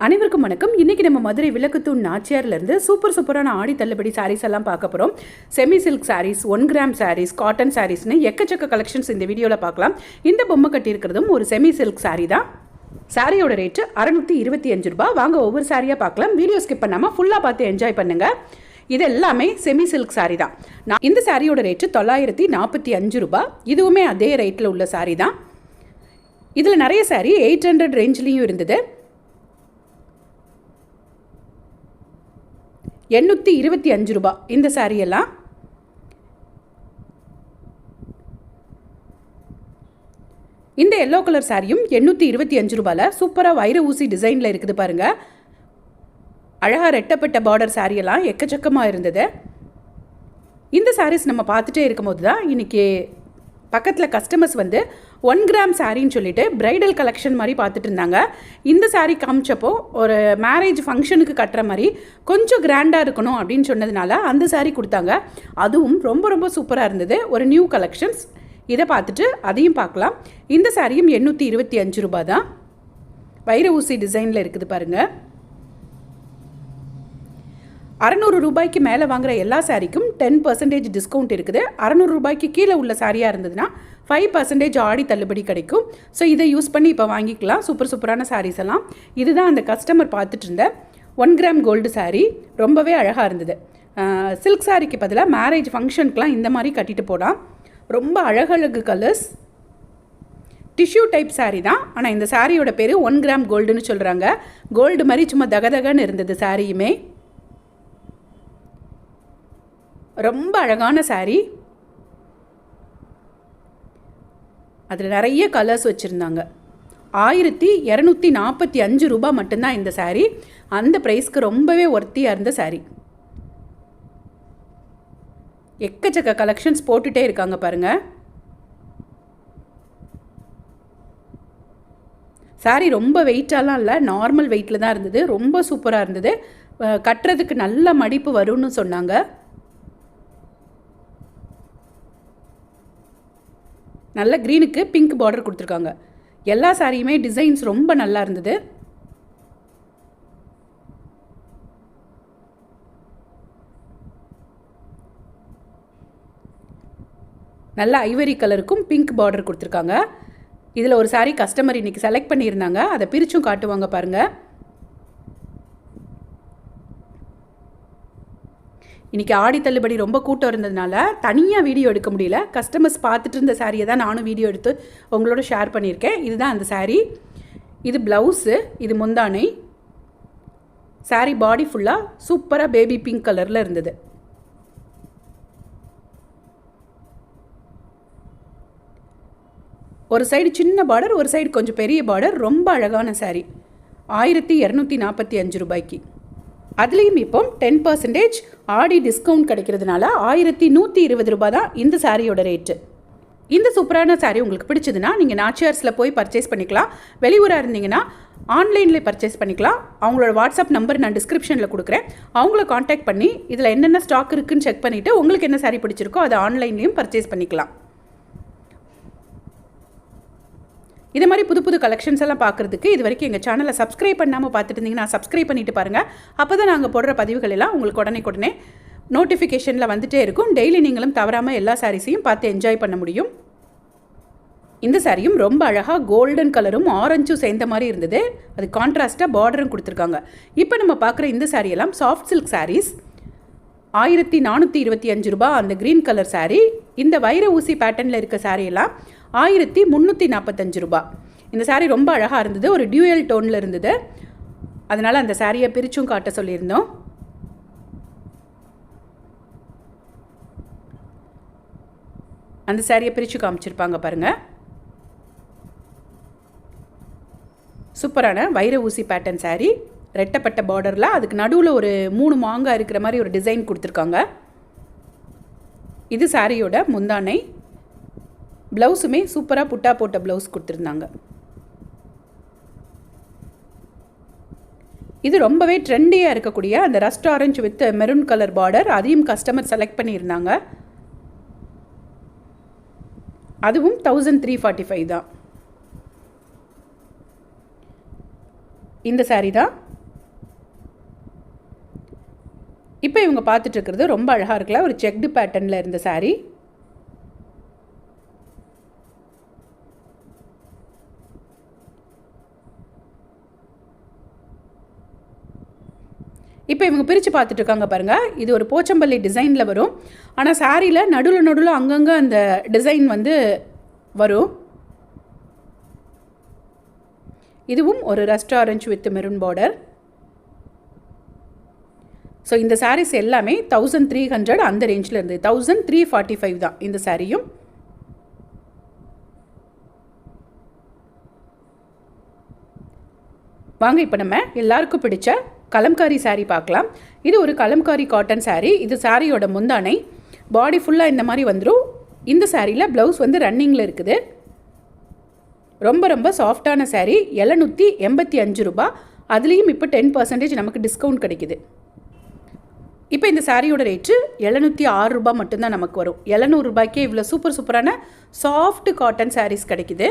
அனைவருக்கும் வணக்கம். இன்றைக்கி நம்ம மதுரை விளக்குத்தூண் நாச்சியார்லேருந்து சூப்பரான ஆடி தள்ளுபடி சாரீஸ் எல்லாம் பார்க்க போகிறோம். Semi silk saris, 1 gram saris, cotton சாரீஸ்னு எக்கச்சக்க கலெக்ஷன்ஸ் இந்த வீடியோவில் பார்க்கலாம். இந்த பொம்மை கட்டியிருக்கிறதும் ஒரு செமி சில்க் சாரீ தான். சாரியோட ரேட்டு 625 ரூபா. வாங்க ஒவ்வொரு சாரியாக பார்க்கலாம். வீடியோ ஸ்கிப் பண்ணாமல் ஃபுல்லாக பார்த்து என்ஜாய் பண்ணுங்கள். இது எல்லாமே செமி சில்க் சாரீ தான். இந்த சாரியோட ரேட்டு 945 ரூபா. இதுவுமே அதே ரேட்டில் உள்ள சாரீ தான். இதில் நிறைய சாரீ 800 ரேஞ்ச்லேயும் இருந்தது. 825 ரூபா இந்த சாரீ எல்லாம். இந்த எல்லோ கலர் சாரியும் 825 ரூபாயில் சூப்பராக வைர ஊசி டிசைனில் இருக்குது பாருங்கள். அழகாக ரெட்டப்பட்ட பார்டர் சாரியெல்லாம் எக்கச்சக்கமாக இருந்தது. இந்த சாரீஸ் நம்ம பார்த்துட்டே இருக்கும்போது தான் இன்றைக்கி பக்கத்தில் கஸ்டமர்ஸ் வந்து 1 கிராம் சாரின்னு சொல்லிட்டு பிரைடல் கலெக்ஷன் மாதிரி பார்த்துட்டு இருந்தாங்க. இந்த சாரீ காமிச்சப்போ ஒரு மேரேஜ் ஃபங்க்ஷனுக்கு கட்டுற மாதிரி கொஞ்சம் கிராண்டாக இருக்கணும் அப்படின்னு சொன்னதுனால அந்த சாரீ கொடுத்தாங்க. அதுவும் ரொம்ப சூப்பராக இருந்தது. ஒரு நியூ கலெக்ஷன்ஸ். இதை பார்த்துட்டு அதையும் பார்க்கலாம். இந்த சாரியும் 825 ரூபா தான். வைர ஊசி டிசைனில் இருக்குது பாருங்கள். 600 ரூபாய்க்கு மேலே வாங்குகிற எல்லா சாரிக்கும் 10% டிஸ்கவுண்ட் இருக்குது. 600 ரூபாய்க்கு கீழே உள்ள சாரியாக இருந்ததுன்னா 5% ஆடி தள்ளுபடி கிடைக்கும். ஸோ இதை யூஸ் பண்ணி இப்போ வாங்கிக்கலாம். சூப்பரான சாரீஸ் எல்லாம். இதுதான் அந்த கஸ்டமர் பார்த்துட்டு இருந்த 1 கிராம் கோல்டு சாரீ. ரொம்பவே அழகாக இருந்தது. சில்க் சாரிக்கு பதிலாக மேரேஜ் ஃபங்க்ஷனுக்குலாம் இந்த மாதிரி கட்டிட்டு போகலாம். ரொம்ப அழகழகு கலர்ஸ். டிஷ்யூ டைப் சாரீ தான். ஆனால் இந்த சாரியோட பேர் 1 கிராம் கோல்டுன்னு சொல்கிறாங்க. கோல்டு மாதிரி சும்மா தகதகன்னு இருந்தது சாரியுமே. ரொம்ப அழகான சாரீ. அதில் நிறைய கலர்ஸ் வச்சுருந்தாங்க. 1245 ரூபா மட்டும்தான் இந்த சாரீ. அந்த ப்ரைஸ்க்கு ரொம்பவே ஒர்த்தியாக இருந்த சாரீ. எக்கச்சக்க கலெக்ஷன்ஸ் போட்டுகிட்டே இருக்காங்க பாருங்கள். சாரீ ரொம்ப வெயிட்டாலாம் இல்லை, நார்மல் வெயிட்டில் தான் இருந்தது. ரொம்ப சூப்பராக இருந்தது. கட்டுறதுக்கு நல்ல மடிப்பு வரும்னு சொன்னாங்க. நல்ல க்ரீனுக்கு பிங்க் பார்டர் கொடுத்துருக்காங்க. எல்லா சாரியுமே டிசைன்ஸ் ரொம்ப நல்லா இருந்தது. நல்ல ஐவரி கலருக்கும் பிங்க் பார்டர் கொடுத்துருக்காங்க. இதில் ஒரு சாரீ கஸ்டமர் இன்றைக்கி செலக்ட் பண்ணியிருந்தாங்க. அதை பிரிச்சும் காட்டுவாங்க பாருங்கள். இன்றைக்கி ஆடி தள்ளுபடி ரொம்ப கூட்டம் இருந்ததுனால தனியாக வீடியோ எடுக்க முடியல. கஸ்டமர்ஸ் பார்த்துட்டு இருந்த சாரியை தான் நானும் வீடியோ எடுத்து உங்களோட ஷேர் பண்ணியிருக்கேன். இதுதான் அந்த சாரீ. இது ப்ளவுஸு, இது முந்தானை. சாரீ பாடி ஃபுல்லாக சூப்பராக பேபி பிங்க் கலரில் இருந்தது. ஒரு சைடு சின்ன பார்டர், ஒரு சைடு கொஞ்சம் பெரிய பார்டர். ரொம்ப அழகான சாரீ. 1245 ரூபாய்க்கு. அதுலேயும் இப்போ 10% ஆடி டிஸ்கவுண்ட் கிடைக்கிறதுனால 1120 ரூபா தான் இந்த சாரியோட ரேட்டு. இந்த சூப்பரான சாரீ உங்களுக்கு பிடிச்சதுன்னா நீங்கள் நாச்சியார்ஸில் போய் பர்ச்சேஸ் பண்ணிக்கலாம். வெளியூராக இருந்தீங்கன்னா ஆன்லைனில் பர்ச்சேஸ் பண்ணிக்கலாம். அவங்களோட வாட்ஸ்அப் நம்பர் நான் டிஸ்கிரிப்ஷனில் கொடுக்குறேன். அவங்கள காண்டாக்ட் பண்ணி இதில் என்னென்ன ஸ்டாக் இருக்குதுன்னு செக் பண்ணிவிட்டு உங்களுக்கு என்ன சாரீ பிடிச்சிருக்கோ அதை ஆன்லைன்லேயும் பர்ச்சேஸ் பண்ணிக்கலாம். இது மாதிரி புது கலெக்ஷன்ஸ் எல்லாம் பார்க்குறதுக்கு இது வரைக்கும் எங்கள் சேனலை சப்ஸ்கிரைப் பண்ணாமல் பார்த்துட்டு இருந்தீங்கன்னா சப்ஸ்கிரைப் பண்ணிட்டு பாருங்கள். அப்போ தான் நாங்கள் போடுற பதிவுகள் எல்லாம் உங்களுக்கு உடனே நோட்டிஃபிகேஷனில் வந்துகிட்டே இருக்கும். டெய்லி நீங்களும் தவறாமல் எல்லா சாரீஸையும் பார்த்து என்ஜாய் பண்ண முடியும். இந்த சாரியும் ரொம்ப அழகாக கோல்டன் கலரும் ஆரஞ்சும் சேர்ந்த மாதிரி இருந்தது. அது கான்ட்ராஸ்ட்டாக பார்டரும் கொடுத்துருக்காங்க. இப்போ நம்ம பார்க்குற இந்த சாரியெல்லாம் சாஃப்ட் சில்க் சாரீஸ். 1425 ரூபா அந்த க்ரீன் கலர் சாரீ. இந்த வைர ஊசி பேட்டர்னில் இருக்க சாரியெல்லாம் 1345 ரூபா. இந்த சாரீ ரொம்ப அழகாக இருந்தது. ஒரு டியூயல் டோனில் இருந்தது. அதனால் அந்த சாரியை பிரிச்சும் காட்ட சொல்லியிருந்தோம். அந்த சாரியை பிரித்து காமிச்சிருப்பாங்க பாருங்கள். சூப்பரான வைர ஊசி பேட்டர்ன் சாரீ. ரெட்டப்பட்ட பார்டரில் அதுக்கு நடுவில் ஒரு 3 மாங்காய் இருக்கிற மாதிரி ஒரு டிசைன் கொடுத்துருக்காங்க. இது சாரியோட முந்தானை. ப்ளவுஸுமே சூப்பராக புட்டா போட்ட ப்ளவுஸ் கொடுத்துருந்தாங்க. இது ரொம்பவே ட்ரெண்டியாக இருக்கக்கூடிய அந்த rust orange with maroon colour border. அதையும் கஸ்டமர் செலக்ட் பண்ணியிருந்தாங்க. அதுவும் 1345 தான். இந்த சாரீ தான் இப்போ இவங்க பார்த்துட்டு இருக்கிறது ரொம்ப அழகாக இருக்குல்ல, ஒரு செக்டு பேட்டர்னில் இருந்த சாரீ. இப்போ இவங்க பிரித்து பார்த்துட்டு இருக்காங்க பாருங்கள். இது ஒரு போச்சம்பள்ளி டிசைனில் வரும். ஆனால் சாரியில் நடுவில் அங்கங்கே அந்த டிசைன் வந்து வரும். இதுவும் ஒரு rust orange with maroon border. So இந்த சாரீஸ் எல்லாமே 1300 அந்த ரேஞ்சில் இருந்து 1345 தான் இந்த சாரியும். வாங்க இப்போ நம்ம எல்லாருக்கும் பிடிச்ச கலம்காரி சாரீ பார்க்கலாம். இது ஒரு கலம்காரி காட்டன் சாரீ. இது சாரியோட முந்தானை. பாடி ஃபுல்லாக இந்த மாதிரி வந்துடும். இந்த சாரியில் ப்ளவுஸ் வந்து ரன்னிங்கில் இருக்குது. ரொம்ப ரொம்ப சாஃப்டான சாரீ. 785 ரூபா. அதுலேயும் இப்போ 10% நமக்கு டிஸ்கவுண்ட் கிடைக்குது. இப்போ இந்த சாரியோட ரேட்டு 706 ரூபா மட்டும்தான் நமக்கு வரும். 700 ரூபாய்க்கே இவ்வளோ சூப்பரான சாஃப்ட் காட்டன் சாரீஸ் கிடைக்குது.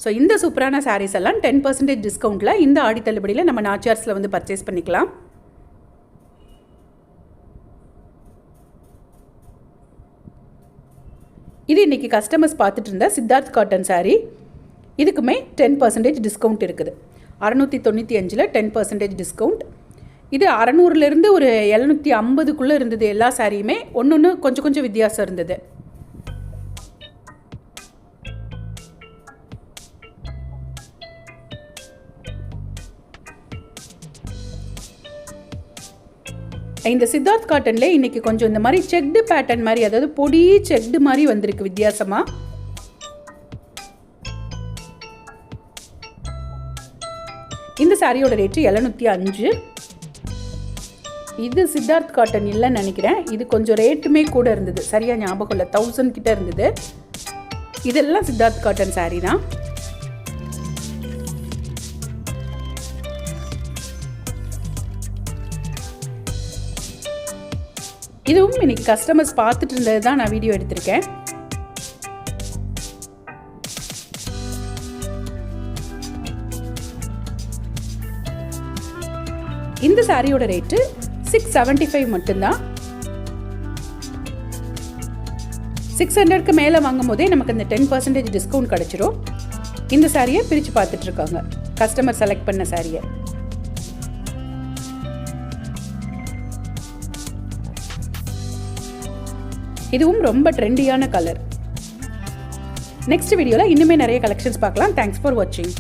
ஸோ இந்த சூப்பரான சாரீஸ் எல்லாம் 10% டிஸ்கவுண்ட்டில் இந்த ஆடி தள்ளுபடியில் நம்ம நாச்சியார்ஸில் வந்து பர்ச்சேஸ் பண்ணிக்கலாம். இது இன்றைக்கி கஸ்டமர்ஸ் பார்த்துட்டு இருந்த சித்தார்த் காட்டன் சாரீ. இதுக்குமே 10% டிஸ்கவுண்ட் இருக்குது. 695 10% டிஸ்கவுண்ட். இது 600லேருந்து ஒரு 750க்குள்ளே இருந்தது. எல்லா சாரியுமே ஒன்று கொஞ்சம் வித்தியாசம் இருந்தது. இந்த சித்தார்த் காட்டனில் இன்றைக்கி கொஞ்சம் இந்த மாதிரி செக்டு பேட்டர்ன் மாதிரி, அதாவது பொடி செக்டு மாதிரி வந்திருக்கு வித்தியாசமாக. இந்த சாரியோட ரேட்டு 705. இது சித்தார்த் காட்டன் இல்லைன்னு நினைக்கிறேன். இது கொஞ்சம் ரேட்டுமே கூட இருந்தது. சரியாக ஞாபகம் இல்லை, 1000 கிட்ட இருந்தது. இதெல்லாம் சித்தார்த் காட்டன் சாரீ தான். இதுவும் இன்னைக்கு கஸ்டமர்ஸ் பார்த்துட்டு இருந்தது தான் நான் வீடியோ எடுத்திருக்கேன். இந்த சாரியோட ரேட்டு 675 மட்டும்தான். 600க்கு மேலே வாங்கும் போதே நமக்கு இந்த 10% டிஸ்கவுண்ட் கிடச்சிரும். இந்த சாரியை பிரித்து பார்த்துட்டு இருக்காங்க கஸ்டமர் செலக்ட் பண்ண சாரியை. இதுவும் ரொம்ப ட்ரெண்டியான கலர். நெக்ஸ்ட் வீடியோவில் இன்னுமே நிறைய கலெக்ஷன்ஸ் பார்க்கலாம். தேங்க்ஸ் ஃபார் வாட்சிங்.